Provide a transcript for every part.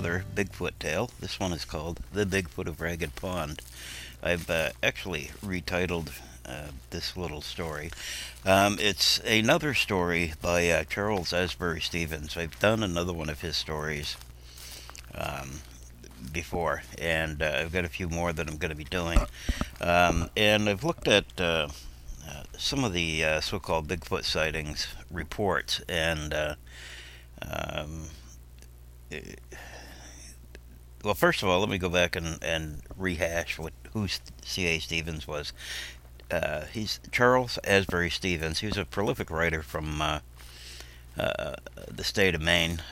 another Bigfoot tale. This one is called The Bigfoot of Ragged Pond. I've actually retitled this little story. It's another story by Charles Asbury Stevens. I've done another one of his stories um, before, and I've got a few more that I'm going to be doing. And I've looked at some of the so-called Bigfoot sightings reports, and um, well, first of all, let me go back and rehash who C.A. Stevens was. He's Charles Asbury Stevens. He was a prolific writer from the state of Maine.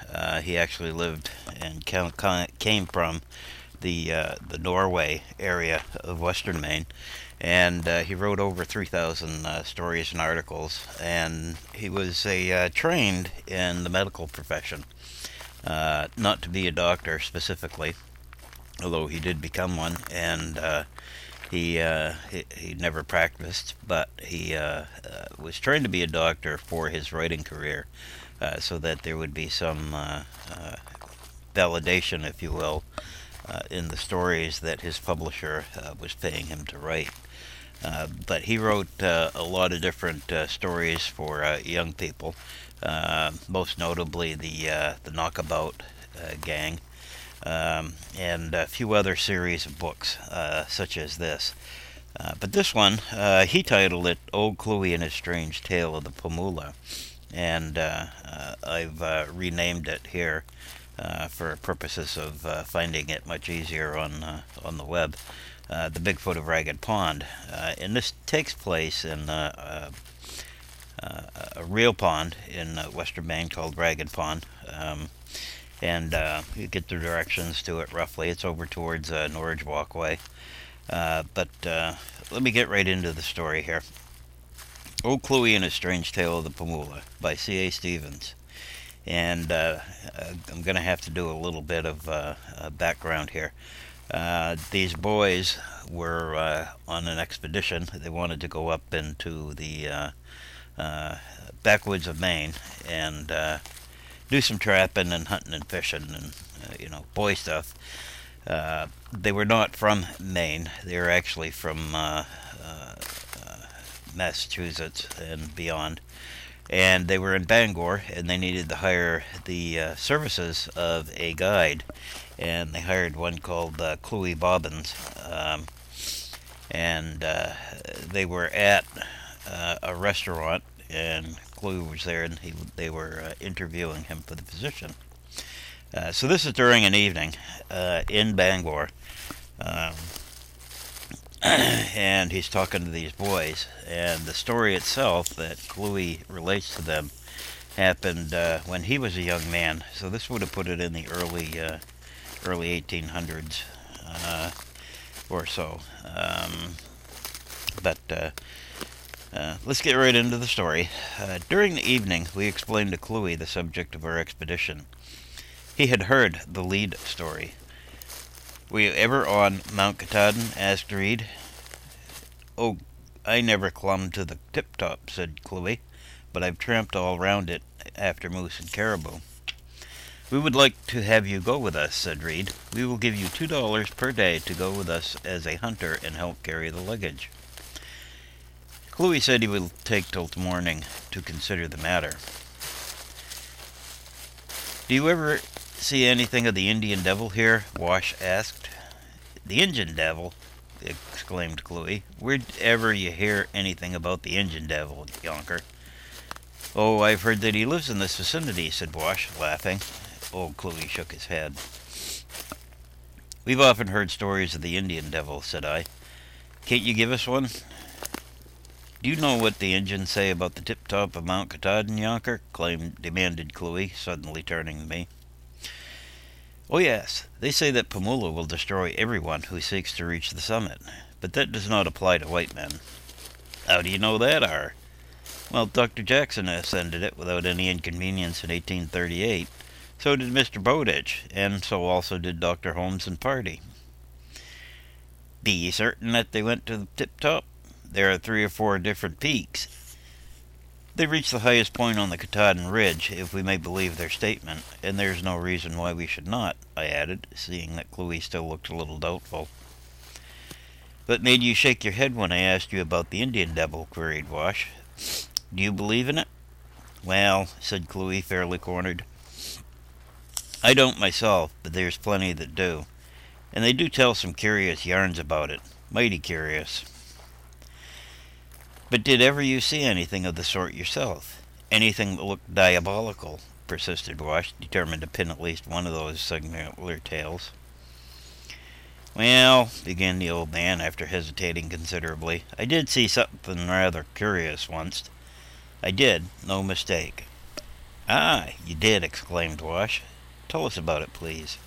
He actually lived and came from the Norway area of western Maine, and he wrote over 3,000 stories and articles. And he was trained in the medical profession, not to be a doctor specifically, although he did become one. And he never practiced, but he was trained to be a doctor for his writing career, so that there would be some validation, if you will, in the stories that his publisher was paying him to write. But he wrote a lot of different stories for young people, most notably the Knockabout Gang, and a few other series of books, such as this. But this one, he titled it Old Cluey and His Strange Tale of the Pomoola, and I've renamed it here for purposes of finding it much easier on the web. The Bigfoot of Ragged Pond, and this takes place in a real pond in western Maine called Ragged Pond. And you get the directions to it roughly. It's over towards Norwich Walkway. But let me get right into the story here. Old Cluey and His Strange Tale of the Pomoola by C.A. Stevens. And I'm going to have to do a little bit of background here. These boys were on an expedition. They wanted to go up into the backwoods of Maine and do some trapping and hunting and fishing and boy stuff. They were not from Maine. They were actually from Massachusetts and beyond. And they were in Bangor, and they needed to hire the services of a guide. And they hired one called Cluey Bobbins. And they were at a restaurant, and Cluey was there, and they were interviewing him for the position. So this is during an evening in Bangor, and he's talking to these boys. And the story itself that Cluey relates to them happened when he was a young man. So this would have put it in the early 1800s or so. But let's get right into the story. During the evening, we explained to Cluey the subject of our expedition. He had heard the lead story. "Were you ever on Mount Katahdin?" asked Reed. "Oh, I never clumb to the tip-top," said Cluey, "but I've tramped all round it after moose and caribou." "We would like to have you go with us," said Reed. "We will give you $2 per day to go with us as a hunter and help carry the luggage." Cluey said he would take till morning to consider the matter. "Do you ever see anything of the Indian devil here?" Wash asked. "The Injun devil?" exclaimed Cluey. "Where'd ever you hear anything about the Injun devil, younker?" "Oh, I've heard that he lives in this vicinity," said Wash, laughing. Old Cluey shook his head. "We've often heard stories of the Indian devil," said I. "Can't you give us one?" "Do you know what the Injuns say about the tip-top of Mount Katahdin, younker?" demanded Cluey, suddenly turning to me. "Oh yes, they say that Pomoola will destroy everyone who seeks to reach the summit, but that does not apply to white men." "How do you know that, Ar?" "Well, Dr. Jackson ascended it without any inconvenience in 1838. So did Mr. Bowditch, and so also did Dr. Holmes and party." "Be ye certain that they went to the tip-top? There are 3 or 4 different peaks." They reached the highest point on the Katahdin Ridge, if we may believe their statement, and there's no reason why we should not, I added, seeing that Cluey still looked a little doubtful. What made you shake your head when I asked you about the Indian devil? Queried Wash. Do you believe in it? Well, said Cluey, fairly cornered, I don't myself, but there's plenty that do. And they do tell some curious yarns about it. Mighty curious. But did ever you see anything of the sort yourself? Anything that looked diabolical? Persisted Wash, determined to pin at least one of those singular tales. Well, began the old man after hesitating considerably, I did see something rather curious once. I did, no mistake. Ah, you did, exclaimed Wash. Tell us about it, please.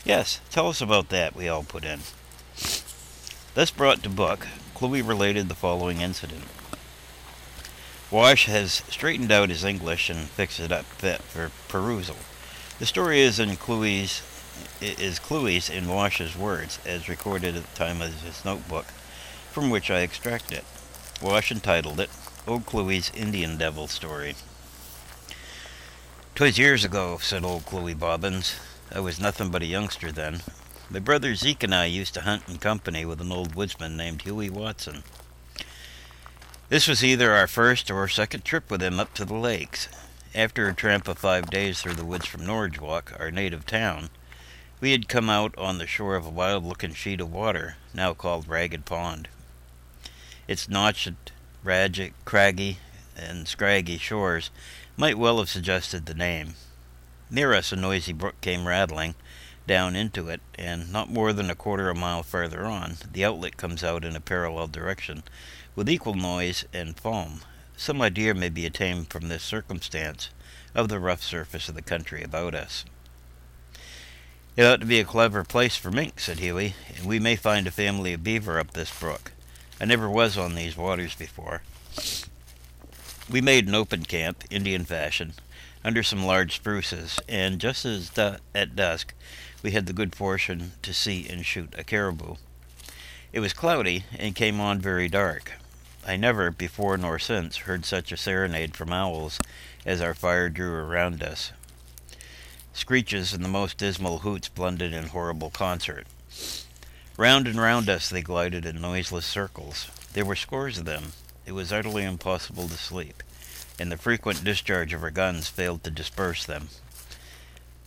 Yes, tell us about that, we all put in. Thus brought to book, Cluey related the following incident. Wash has straightened out his English and fixed it up fit for perusal. The story is Cluey's in Wash's words, as recorded at the time of his notebook, from which I extract it. Wash entitled it, Old Cluey's Indian Devil Story. "'Twas years ago," said old Cluey Bobbins. "I was nothing but a youngster then. My brother Zeke and I used to hunt in company with an old woodsman named Huey Watson. This was either our first or second trip with him up to the lakes. After a tramp of 5 days through the woods from Norridgewock, our native town, we had come out on the shore of a wild-looking sheet of water, now called Ragged Pond. Its notched, craggy, and scraggy shores might well have suggested the name. Near us a noisy brook came rattling down into it, and not more than a quarter of a mile farther on, the outlet comes out in a parallel direction, with equal noise and foam. Some idea may be attained from this circumstance of the rough surface of the country about us. It ought to be a clever place for mink, said Huey, and we may find a family of beaver up this brook. I never was on these waters before. We made an open camp, Indian fashion, under some large spruces, and just as at dusk, we had the good fortune to see and shoot a caribou. It was cloudy, and came on very dark. I never, before nor since, heard such a serenade from owls as our fire drew around us. Screeches and the most dismal hoots blended in horrible concert. Round and round us they glided in noiseless circles. There were scores of them. It was utterly impossible to sleep, and the frequent discharge of our guns failed to disperse them.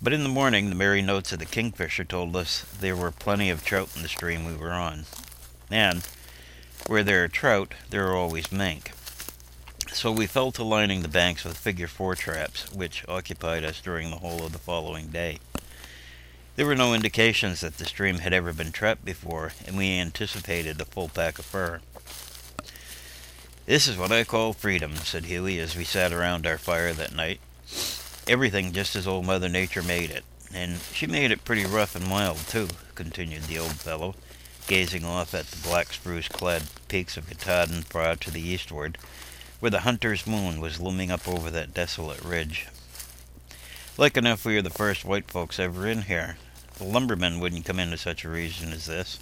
But in the morning the merry notes of the kingfisher told us there were plenty of trout in the stream we were on. And where there are trout, there are always mink. So we fell to lining the banks with figure 4 traps, which occupied us during the whole of the following day. There were no indications that the stream had ever been trapped before, and we anticipated a full pack of fur. This is what I call freedom, said Huey as we sat around our fire that night. Everything just as old Mother Nature made it. And she made it pretty rough and wild, too, continued the old fellow, gazing off at the black spruce-clad peaks of Katahdin far to the eastward, where the hunter's moon was looming up over that desolate ridge. Like enough we are the first white folks ever in here. The lumbermen wouldn't come into such a region as this.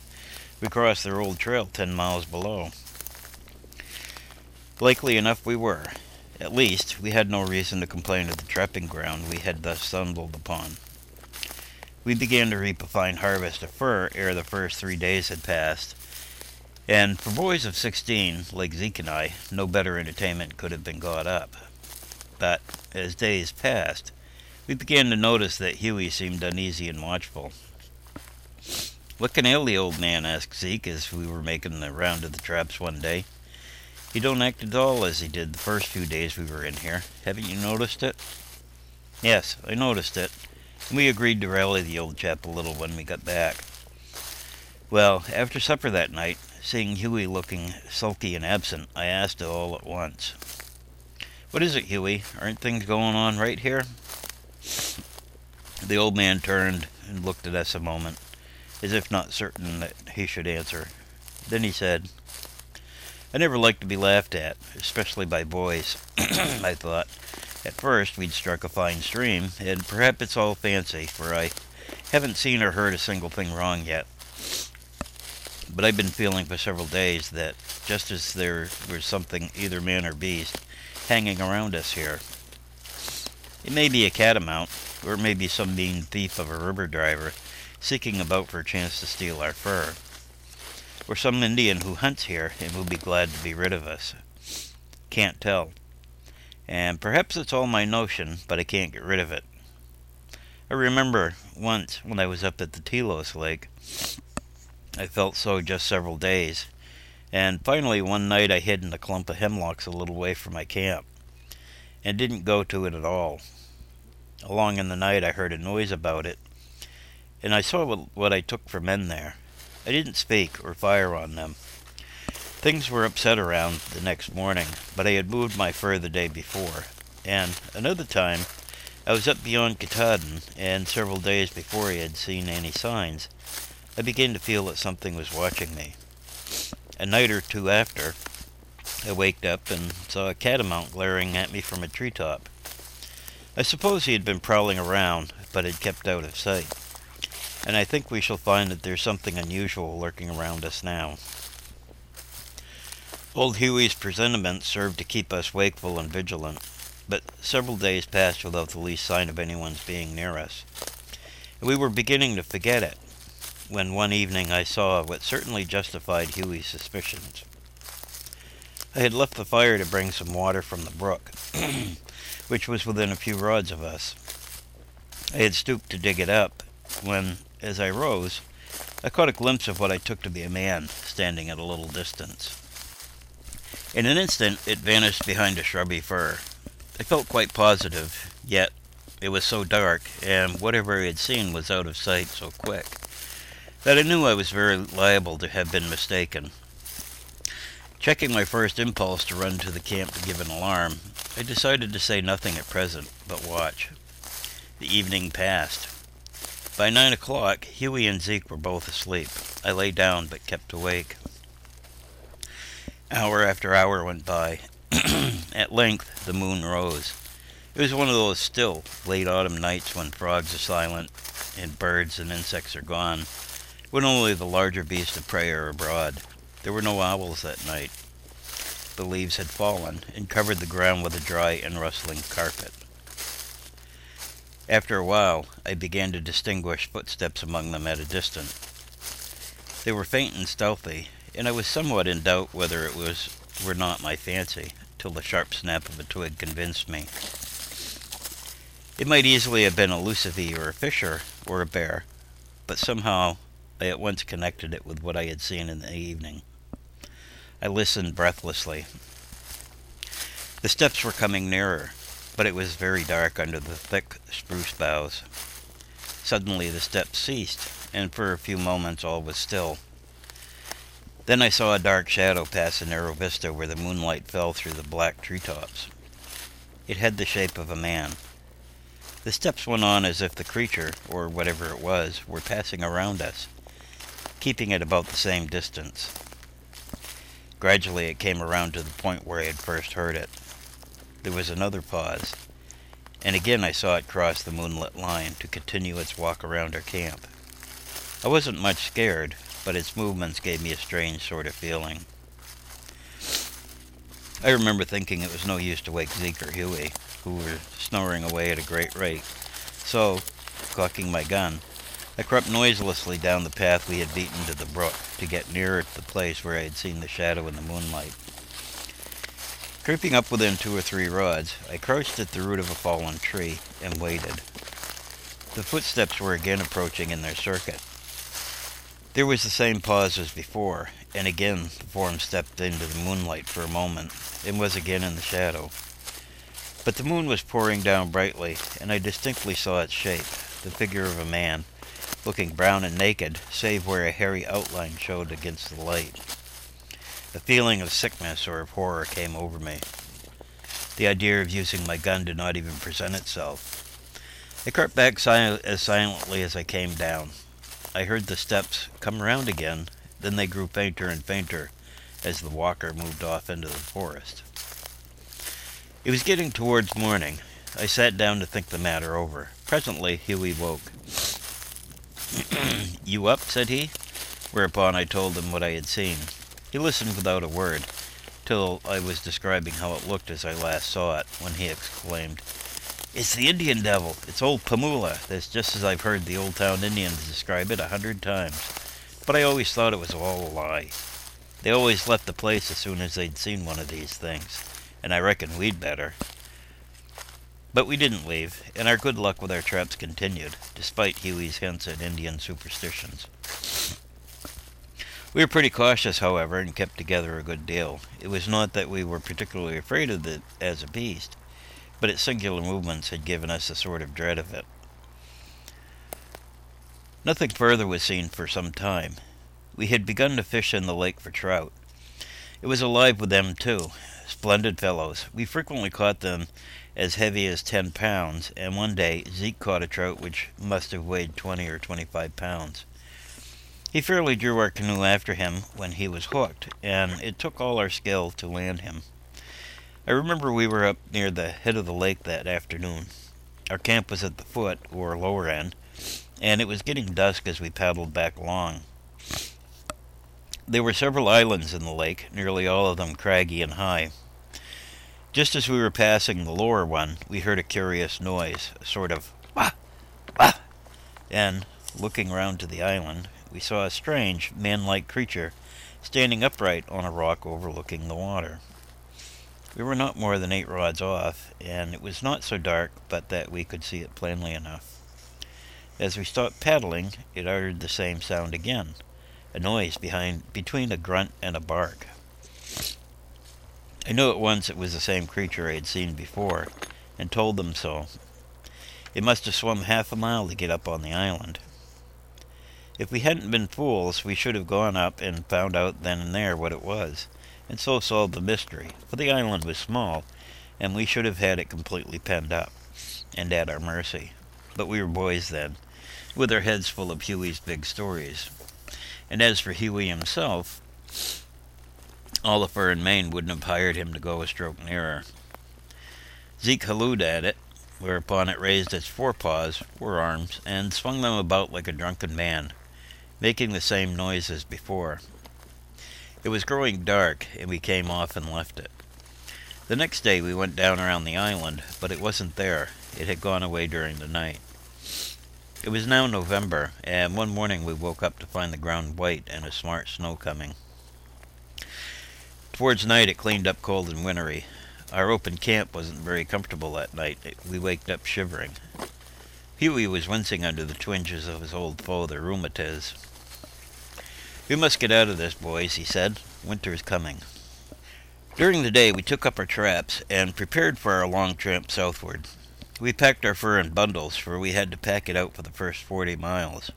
We crossed their old trail 10 miles below. Likely enough we were. At least, we had no reason to complain of the trapping ground we had thus stumbled upon. We began to reap a fine harvest of fur ere the first 3 days had passed, and for boys of 16, like Zeke and I, no better entertainment could have been got up. But, as days passed, we began to notice that Huey seemed uneasy and watchful. "What can ail the old man?" asked Zeke as we were making the round of the traps one day. "He don't act at all as he did the first few days we were in here. Haven't you noticed it?" "Yes, I noticed it, and we agreed to rally the old chap a little when we got back. Well, after supper that night, seeing Huey looking sulky and absent, I asked it all at once. "What is it, Huey? Aren't things going on right here?" The old man turned and looked at us a moment, as if not certain that he should answer. Then he said, "I never like to be laughed at, especially by boys." I thought, at first we'd struck a fine stream, and perhaps it's all fancy, for I haven't seen or heard a single thing wrong yet. But I've been feeling for several days that just as there was something, either man or beast, hanging around us here. It may be a catamount, or it may be some mean thief of a river driver seeking about for a chance to steal our fur, or some Indian who hunts here and will be glad to be rid of us. Can't tell. And perhaps it's all my notion, but I can't get rid of it. I remember once when I was up at the Telos Lake, I felt so just several days, and finally one night I hid in a clump of hemlocks a little way from my camp, and didn't go to it at all. Along in the night I heard a noise about it, and I saw what I took for men there. I didn't speak or fire on them. Things were upset around the next morning, but I had moved my fur the day before, and another time I was up beyond Katahdin, and several days before I had seen any signs, I began to feel that something was watching me. A night or two after, I waked up and saw a catamount glaring at me from a treetop. I suppose he had been prowling around, but had kept out of sight, and I think we shall find that there's something unusual lurking around us now. Old Huey's presentiments served to keep us wakeful and vigilant, but several days passed without the least sign of anyone's being near us. We were beginning to forget it, when one evening I saw what certainly justified Huey's suspicions. I had left the fire to bring some water from the brook, which was within a few rods of us. I had stooped to dig it up, when, as I rose, I caught a glimpse of what I took to be a man standing at a little distance. In an instant it vanished behind a shrubby fir. I felt quite positive, yet it was so dark, and whatever I had seen was out of sight so quick, that I knew I was very liable to have been mistaken. Checking my first impulse to run to the camp to give an alarm, I decided to say nothing at present, but watch. The evening passed. By 9 o'clock, Huey and Zeke were both asleep. I lay down, but kept awake. Hour after hour went by. At length, the moon rose. It was one of those still, late autumn nights when frogs are silent and birds and insects are gone, when only the larger beasts of prey are abroad. There were no owls that night. The leaves had fallen and covered the ground with a dry and rustling carpet. After a while, I began to distinguish footsteps among them at a distance. They were faint and stealthy, and I was somewhat in doubt whether it were not my fancy, till the sharp snap of a twig convinced me. It might easily have been elusive or a fisher or a bear, but somehow I at once connected it with what I had seen in the evening. I listened breathlessly. The steps were coming nearer, but it was very dark under the thick spruce boughs. Suddenly the steps ceased, and for a few moments all was still. Then I saw a dark shadow pass a narrow vista where the moonlight fell through the black treetops. It had the shape of a man. The steps went on as if the creature, or whatever it was, were passing around us, keeping at about the same distance. Gradually it came around to the point where I had first heard it. There was another pause, and again I saw it cross the moonlit line to continue its walk around our camp. I wasn't much scared, but its movements gave me a strange sort of feeling. I remember thinking it was no use to wake Zeke or Huey, who were snoring away at a great rate. So, cocking my gun, I crept noiselessly down the path we had beaten to the brook to get nearer to the place where I had seen the shadow in the moonlight. Creeping up within 2 or 3 rods, I crouched at the root of a fallen tree and waited. The footsteps were again approaching in their circuit. There was the same pause as before, and again the form stepped into the moonlight for a moment, and was again in the shadow. But the moon was pouring down brightly, and I distinctly saw its shape, the figure of a man, looking brown and naked, save where a hairy outline showed against the light. A feeling of sickness or of horror came over me. The idea of using my gun did not even present itself. I crept back as silently as I came down. I heard the steps come round again, then they grew fainter and fainter as the walker moved off into the forest. It was getting towards morning. I sat down to think the matter over. Presently Huey woke. "You up?" said he, whereupon I told him what I had seen. He listened without a word, till I was describing how it looked as I last saw it, when he exclaimed, "It's the Indian devil! It's old Pomoola! That's just as I've heard the old town Indians describe it 100 times. But I always thought it was all a lie. They always left the place as soon as they'd seen one of these things, and I reckon we'd better." But we didn't leave, and our good luck with our traps continued, despite Huey's hints at Indian superstitions. We were pretty cautious, however, and kept together a good deal. It was not that we were particularly afraid of it as a beast, but its singular movements had given us a sort of dread of it. Nothing further was seen for some time. We had begun to fish in the lake for trout. It was alive with them, too. Splendid fellows. We frequently caught them as heavy as 10 pounds, and one day Zeke caught a trout which must have weighed 20 or 25 pounds. He fairly drew our canoe after him when he was hooked, and it took all our skill to land him. I remember we were up near the head of the lake that afternoon. Our camp was at the foot, or lower end, and it was getting dusk as we paddled back along. There were several islands in the lake, nearly all of them craggy and high. Just as we were passing the lower one, we heard a curious noise, a sort of wah, wah, and, looking round to the island, we saw a strange, man-like creature standing upright on a rock overlooking the water. We were not more than 8 rods off, and it was not so dark but that we could see it plainly enough. As we stopped paddling, it uttered the same sound again, a noise between a grunt and a bark. I knew at once it was the same creature I had seen before, and told them so. It must have swum half a mile to get up on the island. If we hadn't been fools, we should have gone up and found out then and there what it was, and so solved the mystery, for the island was small, and we should have had it completely penned up, and at our mercy. But we were boys then, with our heads full of Huey's big stories. And as for Huey himself, Oliver in Maine wouldn't have hired him to go a stroke nearer. Zeke hallooed at it, whereupon it raised its forepaws, or arms, and swung them about like a drunken man, making the same noise as before. It was growing dark, and we came off and left it. The next day we went down around the island, but it wasn't there. It had gone away during the night. It was now November, and one morning we woke up to find the ground white and a smart snow coming. Towards night it cleaned up cold and wintry. Our open camp wasn't very comfortable that night. We waked up shivering. Huey was wincing under the twinges of his old foe, the rheumatiz. "We must get out of this, boys," he said. "Winter's coming." During the day we took up our traps and prepared for our long tramp southward. We packed our fur in bundles, for we had to pack it out for the first 40 miles.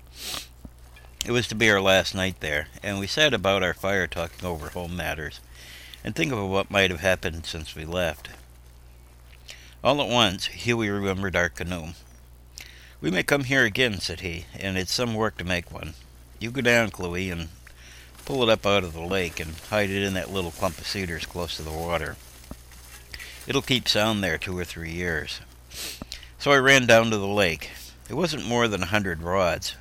It was to be our last night there, and we sat about our fire talking over home matters, and thinking of what might have happened since we left. All at once, Huey remembered our canoe. "We may come here again," said he, "and it's some work to make one. You go down, Cluey, and pull it up out of the lake, and hide it in that little clump of cedars close to the water. It'll keep sound there 2 or 3 years." So I ran down to the lake. It wasn't more than 100 rods.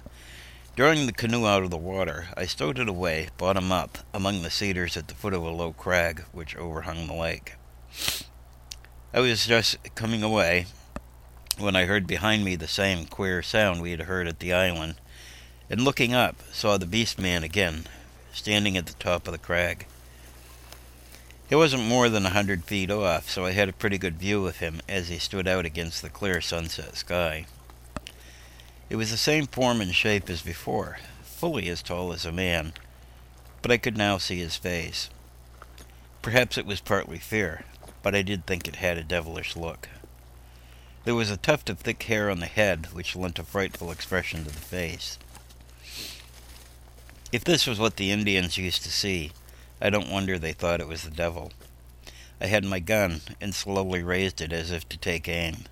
Drawing the canoe out of the water, I stowed it away, bottom up, among the cedars at the foot of a low crag which overhung the lake. I was just coming away when I heard behind me the same queer sound we had heard at the island, and looking up, saw the beast man again, standing at the top of the crag. He wasn't more than 100 feet off, so I had a pretty good view of him as he stood out against the clear sunset sky. It was the same form and shape as before, fully as tall as a man, but I could now see his face. Perhaps it was partly fear, but I did think it had a devilish look. There was a tuft of thick hair on the head, which lent a frightful expression to the face. If this was what the Indians used to see, I don't wonder they thought it was the devil. I had my gun, and slowly raised it as if to take aim.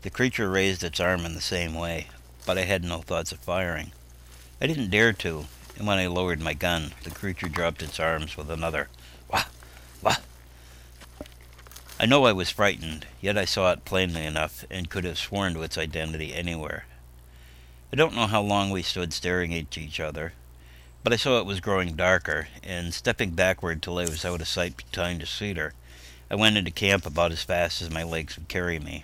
The creature raised its arm in the same way, but I had no thoughts of firing. I didn't dare to, and when I lowered my gun, the creature dropped its arms with another wah, wah. I know I was frightened, yet I saw it plainly enough, and could have sworn to its identity anywhere. I don't know how long we stood staring at each other. but I saw it was growing darker, and stepping backward till I was out of sight behind a cedar, I went into camp about as fast as my legs would carry me.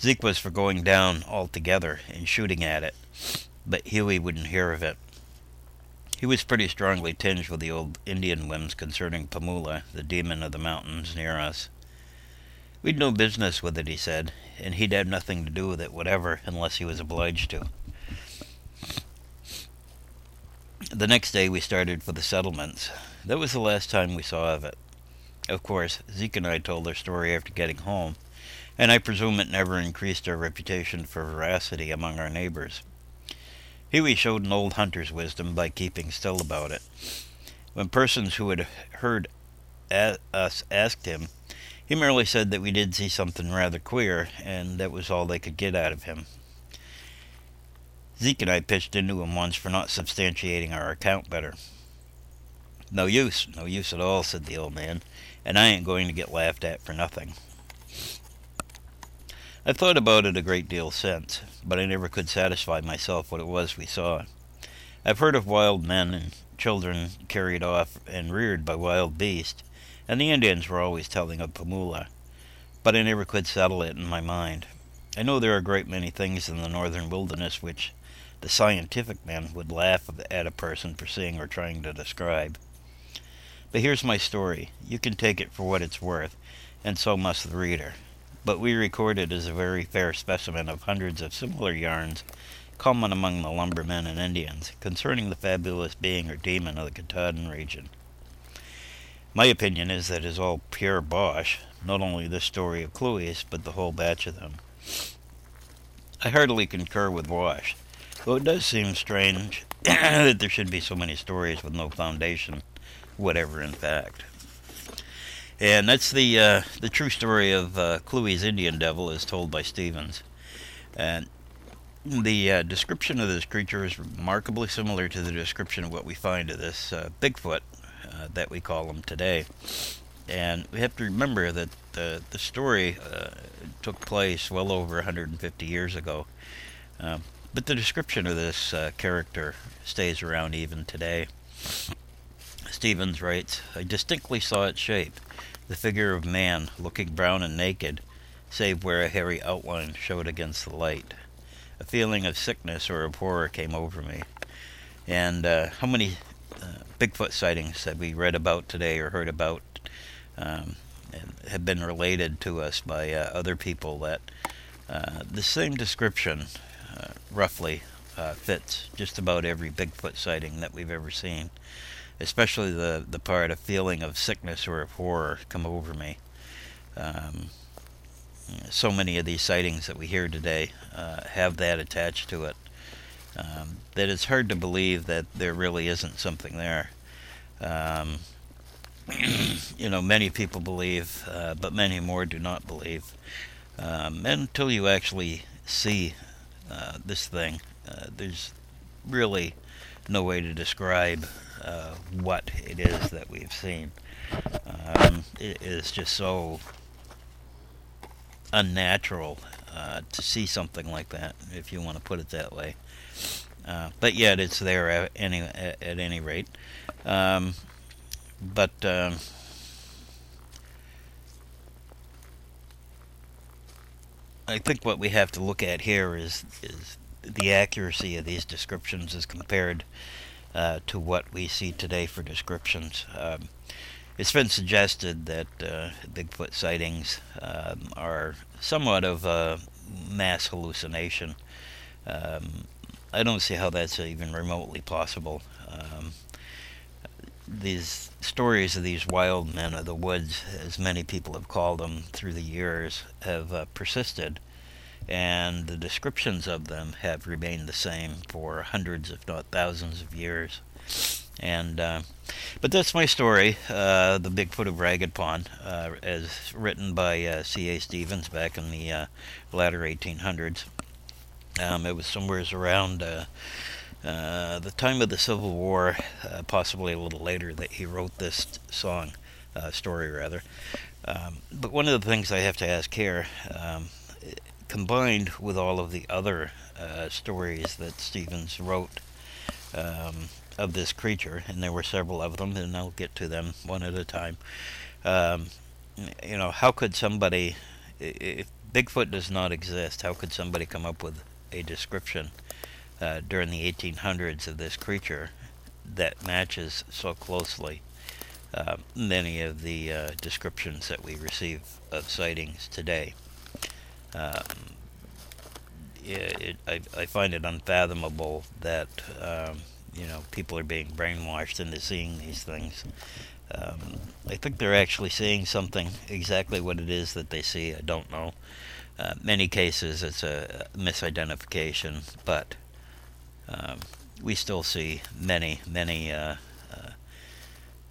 Zeke was for going down altogether and shooting at it, but Huey wouldn't hear of it. He was pretty strongly tinged with the old Indian whims concerning Pomoola, the demon of the mountains near us. We'd no business with it, he said, and he'd have nothing to do with it whatever unless he was obliged to. The next day we started for the settlements. That was the last time we saw of it. Of course, Zeke and I told our story after getting home, and I presume it never increased our reputation for veracity among our neighbors. Huey showed an old hunter's wisdom by keeping still about it. When persons who had heard us asked him, he merely said that we did see something rather queer, and that was all they could get out of him. Zeke and I pitched into him once for not substantiating our account better. No use at all, said the old man, and I ain't going to get laughed at for nothing. I've thought about it a great deal since, but I never could satisfy myself what it was we saw. I've heard of wild men and children carried off and reared by wild beasts, and the Indians were always telling of Pomoola, but I never could settle it in my mind. I know there are a great many things in the northern wilderness which the scientific men would laugh at a person for seeing or trying to describe. But here's my story. You can take it for what it's worth, and so must the reader. But we record it as a very fair specimen of hundreds of similar yarns common among the lumbermen and Indians concerning the fabulous being or demon of the Katahdin region. My opinion is that it is all pure bosh, not only this story of Cluey's, but the whole batch of them. I heartily concur with Wash, though it does seem strange that there should be so many stories with no foundation, whatever in fact. And that's the true story of Cluey's Indian Devil as told by Stevens. And the description of this creature is remarkably similar to the description of what we find of this Bigfoot that we call him today. And we have to remember that the story took place well over 150 years ago. But the description of this character stays around even today. Stevens writes, I distinctly saw its shape, the figure of man, looking brown and naked, save where a hairy outline showed against the light. A feeling of sickness or of horror came over me. And how many Bigfoot sightings have we read about today or heard about and have been related to us by other people that the same description roughly fits just about every Bigfoot sighting that we've ever seen. Especially the part of feeling of sickness or of horror come over me. So many of these sightings that we hear today have that attached to it, that it's hard to believe that there really isn't something there. Many people believe, but many more do not believe. Until you actually see this thing, there's really no way to describe what it is that we've seen. It is just so unnatural to see something like that, if you want to put it that way. But yet it's there at any rate. But I think what we have to look at here is the accuracy of these descriptions as compared to what we see today for descriptions. It's been suggested that Bigfoot sightings are somewhat of a mass hallucination. I don't see how that's even remotely possible. These stories of these wild men of the woods, as many people have called them through the years, have persisted, and the descriptions of them have remained the same for hundreds, if not thousands, of years. And but that's my story, the Bigfoot of Ragged Pond, as written by C.A. Stevens back in the latter 1800s. It was somewhere around the time of the Civil War, possibly a little later, that he wrote this story rather. But one of the things I have to ask here, combined with all of the other stories that Stevens wrote of this creature, and there were several of them, and I'll get to them one at a time. Um, how could somebody, if Bigfoot does not exist, how could somebody come up with a description during the 1800s of this creature that matches so closely many of the descriptions that we receive of sightings today? Um, I find it unfathomable that people are being brainwashed into seeing these things. I think they're actually seeing something. Exactly what it is that they see, I don't know. Many cases it's a misidentification, but we still see many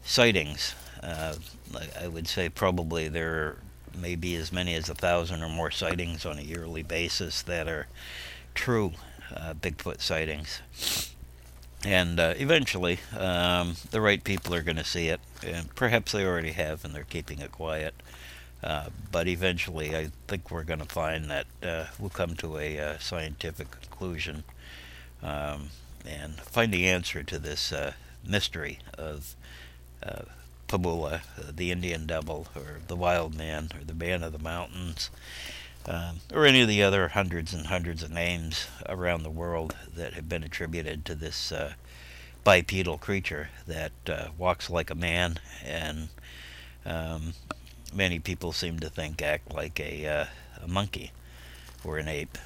sightings. I would say probably there may be as many as 1,000 or more sightings on a yearly basis that are true Bigfoot sightings. And eventually, the right people are going to see it, and perhaps they already have, and they're keeping it quiet. But eventually, I think we're going to find that we'll come to a scientific conclusion and find the answer to this mystery of Pomoola, the Indian devil, or the wild man, or the man of the mountains, or any of the other hundreds and hundreds of names around the world that have been attributed to this bipedal creature that walks like a man, and many people seem to think act like a monkey or an ape.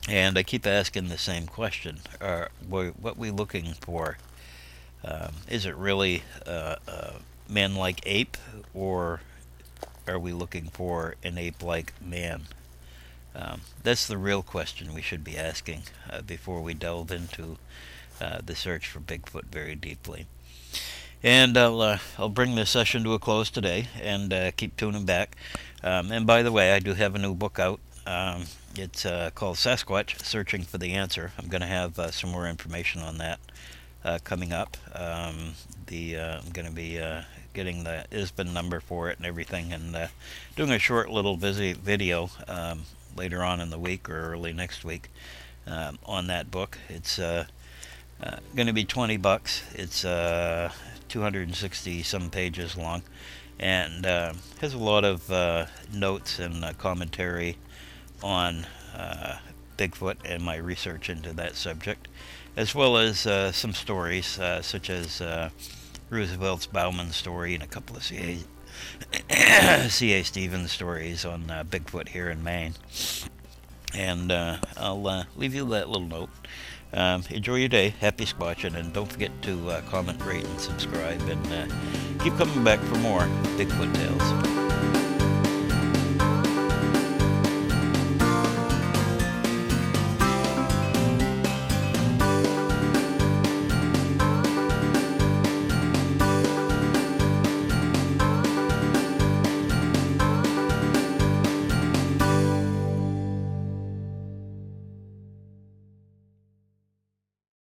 And I keep asking the same question: what we looking for? Is it really man-like ape, or are we looking for an ape-like man? That's the real question we should be asking before we delve into the search for Bigfoot very deeply. And I'll bring this session to a close today, and keep tuning back. And by the way, I do have a new book out. It's called Sasquatch: Searching for the Answer. I'm going to have some more information on that coming up. I'm going to be getting the ISBN number for it and everything, and doing a short little video later on in the week or early next week on that book. It's going to be $20. It's 260 some pages long, and has a lot of notes and commentary on Bigfoot and my research into that subject, as well as some stories such as Roosevelt's Bauman story and a couple of C.A. Stevens stories on Bigfoot here in Maine. And I'll leave you that little note. Enjoy your day, happy squatching, and don't forget to comment, rate, and subscribe, and keep coming back for more Bigfoot tales.